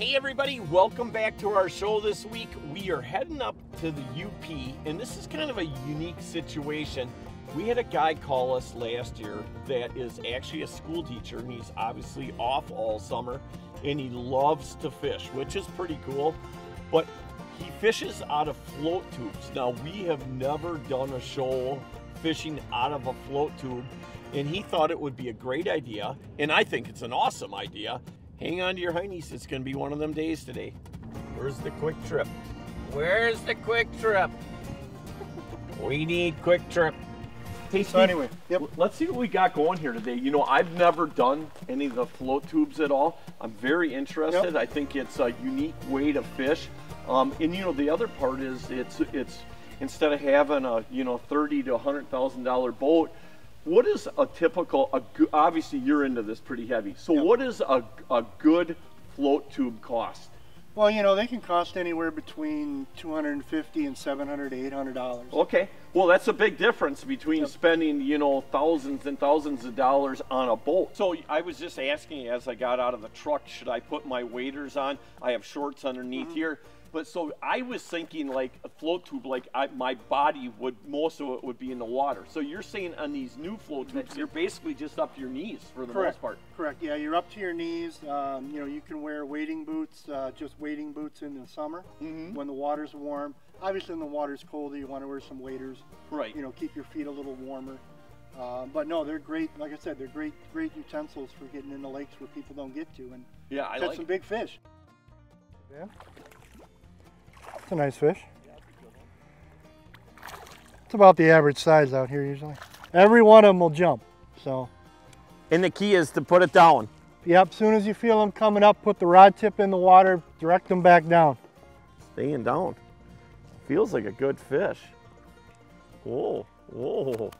Hey everybody, welcome back to our show this week. We are heading up to the UP, and this is kind of a unique situation. We had a guy call us last year that is actually a school teacher, and he's obviously off all summer, and he loves to fish, which is pretty cool, but he fishes out of float tubes. Now, we have never done a show fishing out of a float tube, and he thought it would be a great idea, and I think it's an awesome idea. Hang on to your heinies, it's gonna be one of them days today. Where's the quick trip? Where's the quick trip? We need quick trip. Hey, Steve, so anyway, yep. Let's see what we got going here today. You know, I've never done any of the float tubes at all. I'm very interested. Yep. I think it's a unique way to fish. And you know, the other part is it's instead of having a, you know, $30,000 to $100,000 boat, what is a typical, obviously you're into this pretty heavy, so yep. What is a good float tube cost? Well, you know, they can cost anywhere between $250 and $700 to $800. Okay, well that's a big difference between yep. spending, you know, thousands and thousands of dollars on a boat. So I was just asking as I got out of the truck, should I put my waders on? I have shorts underneath here. But so I was thinking like a float tube, like my body would, most of it would be in the water. So you're saying on these new float tubes, you're basically just up to your knees for the most part. Correct, yeah, you're up to your knees. You know, you can wear wading boots, just wading boots in the summer when the water's warm. Obviously when the water's colder, you want to wear some waders. Right. You know, keep your feet a little warmer. But no, they're great, like I said, they're great utensils for getting in the lakes where people don't get to and catch some big fish. Yeah. It's a nice fish. It's about the average size out here usually. Every one of them will jump, so. And the key is to put it down. Yep, as soon as you feel them coming up, put the rod tip in the water, direct them back down. Staying down. Feels like a good fish. Whoa, whoa.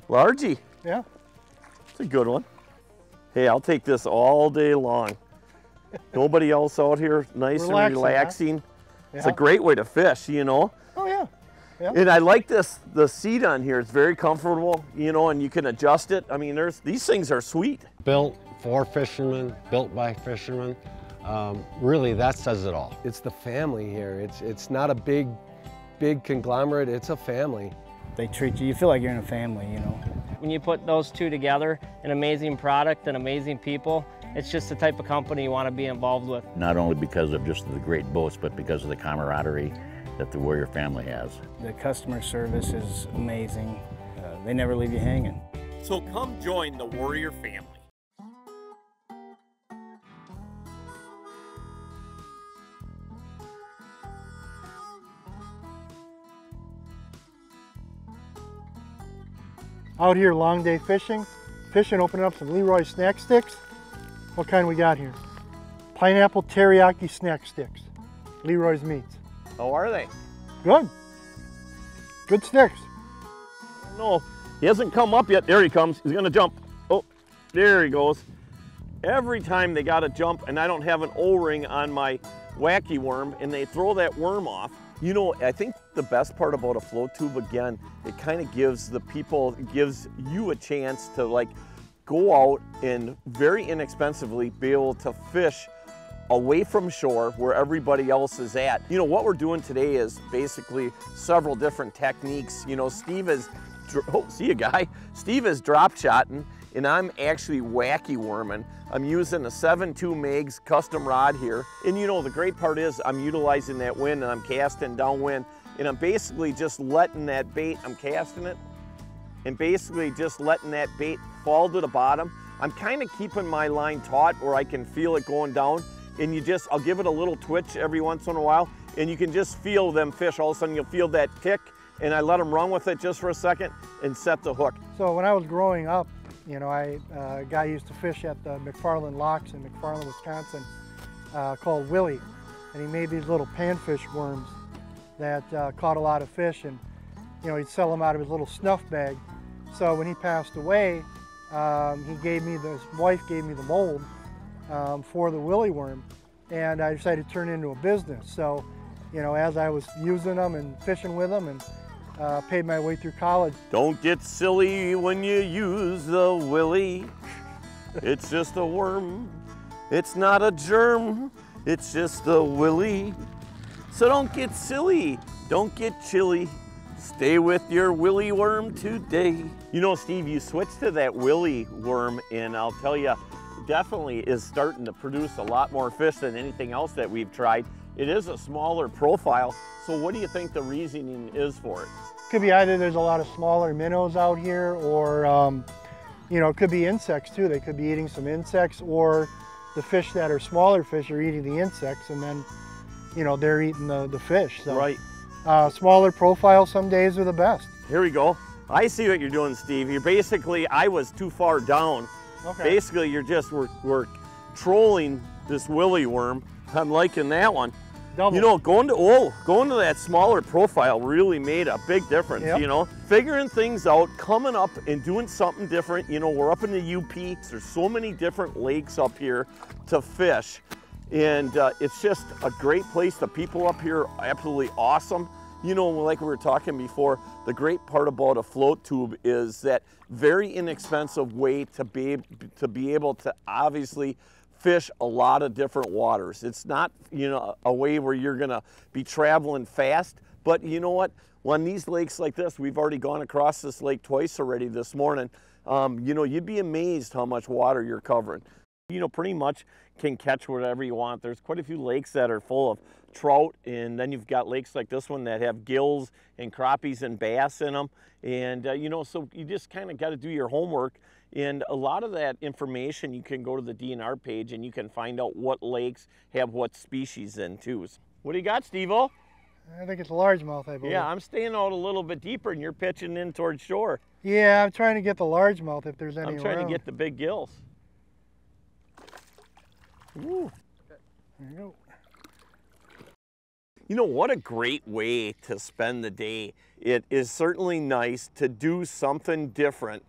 Largy. Yeah. It's a good one. Hey, I'll take this all day long. Nobody else out here, nice and relaxing. Huh? Yeah. It's a great way to fish, you know. Oh yeah. Yeah. And I like the seat on here. It's very comfortable, you know, and you can adjust it. I mean, these things are sweet. Built for fishermen, built by fishermen. Really, that says it all. It's the family here. It's not a big conglomerate. It's a family. They treat you. You feel like you're in a family, you know. When you put those two together, an amazing product and amazing people, it's just the type of company you want to be involved with. Not only because of just the great boats, but because of the camaraderie that the Warrior family has. The customer service is amazing. They never leave you hanging. So come join the Warrior family. Out here, long day fishing, opening up some Leroy snack sticks. What kind we got here? Pineapple teriyaki snack sticks. Leroy's Meats. How are they? Good. Good sticks. No, he hasn't come up yet. There he comes. He's gonna jump. Oh, there he goes. Every time they gotta jump and I don't have an O-ring on my wacky worm and they throw that worm off. You know, I think the best part about a float tube, again, it kind of gives the people, gives you a chance to like go out and very inexpensively be able to fish away from shore where everybody else is at. You know, what we're doing today is basically several different techniques. You know, Steve is, oh, see a guy. Steve is drop shotting and I'm actually wacky worming. I'm using a 7.2 Megs custom rod here. And you know, the great part is I'm utilizing that wind and I'm casting downwind and I'm basically just letting that bait, I'm casting it and basically just letting that bait fall to the bottom. I'm kind of keeping my line taut where I can feel it going down and I'll give it a little twitch every once in a while and you can just feel them fish. All of a sudden you'll feel that tick and I let them run with it just for a second and set the hook. So when I was growing up, you know, a guy used to fish at the McFarland Locks in McFarland, Wisconsin, called Willie, and he made these little panfish worms that caught a lot of fish, and you know, he'd sell them out of his little snuff bag. So when he passed away, his wife gave me the mold for the Willie worm, and I decided to turn it into a business. So, you know, as I was using them and fishing with them and paid my way through college. Don't get silly when you use the Willie. It's just a worm. It's not a germ, it's just a willy. So don't get silly, don't get chilly. Stay with your willy worm today. You know, Steve, you switched to that willy worm, and I'll tell you, definitely is starting to produce a lot more fish than anything else that we've tried. It is a smaller profile, so what do you think the reasoning is for it? Could be either there's a lot of smaller minnows out here, or you know, it could be insects too. They could be eating some insects, or the fish that are smaller fish are eating the insects, and then, you know, they're eating the fish. So, right. Smaller profile some days are the best. Here we go. I see what you're doing, Steve. You're basically, I was too far down. Okay. Basically, you're just, we're trolling this willy worm. I'm liking that one. Double. You know, going to that smaller profile really made a big difference. Yep. You know, figuring things out, coming up and doing something different. You know, we're up in the UP. There's so many different lakes up here to fish, and it's just a great place. The people up here are absolutely awesome. You know, like we were talking before, the great part about a float tube is that very inexpensive way to be able to obviously fish a lot of different waters. It's not, you know, a way where you're gonna be traveling fast, but you know what? On these lakes like this, we've already gone across this lake twice already this morning. You know, you'd be amazed how much water you're covering. You know, pretty much can catch whatever you want. There's quite a few lakes that are full of trout, and then you've got lakes like this one that have gills and crappies and bass in them. And you know, so you just kind of got to do your homework. And a lot of that information, you can go to the DNR page and you can find out what lakes have what species in too. What do you got, Steve-O? I think it's a largemouth, I believe. Yeah, I'm staying out a little bit deeper and you're pitching in towards shore. Yeah, I'm trying to get the largemouth if there's any I'm trying around. to get the big gills. Ooh. There you go. You know, what a great way to spend the day. It is certainly nice to do something different.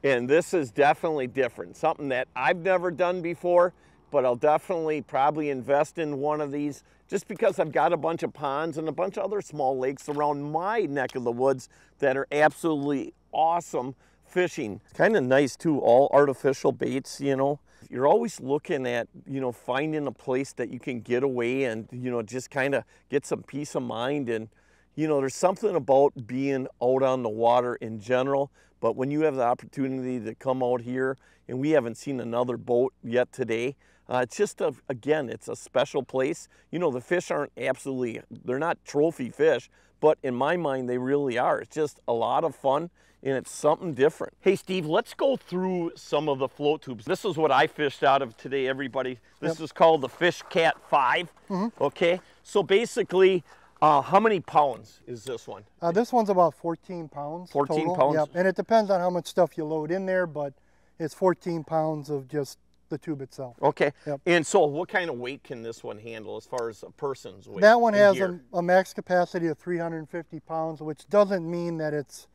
And this is definitely different. Something that I've never done before, but I'll definitely probably invest in one of these just because I've got a bunch of ponds and a bunch of other small lakes around my neck of the woods that are absolutely awesome fishing. It's kind of nice too, all artificial baits, you know. You're always looking at, you know, finding a place that you can get away and, you know, just kind of get some peace of mind. And, you know, there's something about being out on the water in general, but when you have the opportunity to come out here, and we haven't seen another boat yet today, it's just, again, it's a special place. You know, the fish aren't absolutely, they're not trophy fish, but in my mind, they really are. It's just a lot of fun, and it's something different. Hey, Steve, let's go through some of the float tubes. This is what I fished out of today, everybody. This is called the Fish Cat 5, okay? So basically, how many pounds is this one? This one's about 14 pounds 14 total. pounds? Yep, and it depends on how much stuff you load in there, but it's 14 pounds of just the tube itself. Okay, Yep. and so what kind of weight can this one handle as far as a person's weight? That one has gear? a max capacity of 350 pounds, which doesn't mean that it's,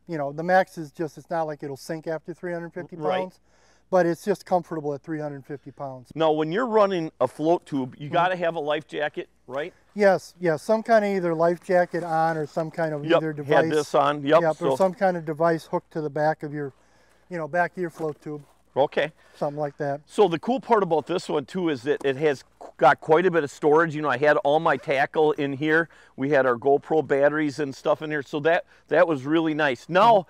you know, the max is just, it's not like it'll sink after 350 pounds, Right. but it's just comfortable at 350 pounds. Now, when you're running a float tube, you got to have a life jacket, right? Yes, yes, some kind of either life jacket on or some kind of either device. Had this on, or some kind of device hooked to the back of your, you know, back of your float tube. Okay. Something like that. So the cool part about this one too is that it has got quite a bit of storage. You know, I had all my tackle in here. We had our GoPro batteries and stuff in here. So that was really nice. Now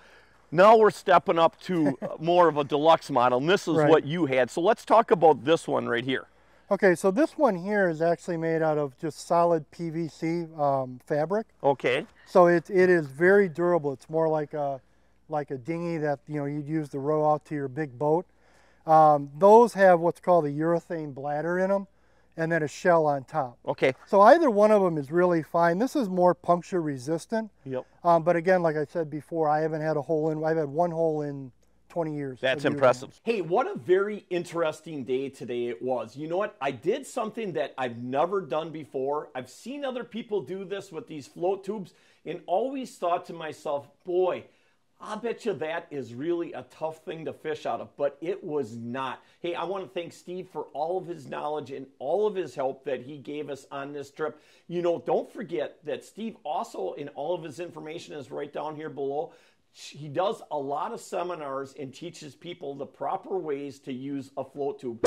we're stepping up to more of a deluxe model, and this is what you had. So let's talk about this one right here. Okay, so this one here is actually made out of just solid PVC fabric. Okay. So it is very durable. It's more like a dinghy that, you know, you'd use to row out to your big boat. Those have what's called a urethane bladder in them, and then a shell on top. Okay. So either one of them is really fine. This is more puncture resistant. Yep. But again, like I said before, I haven't had a hole in. I've had one hole in 20 years. That's impressive. Hey, what a very interesting day today it was. You know what? I did something that I've never done before. I've seen other people do this with these float tubes and always thought to myself, boy, I bet you that is really a tough thing to fish out of, but it was not. Hey, I want to thank Steve for all of his knowledge and all of his help that he gave us on this trip. You know, don't forget that Steve also, in all of his information is right down here below. He does a lot of seminars and teaches people the proper ways to use a float tube.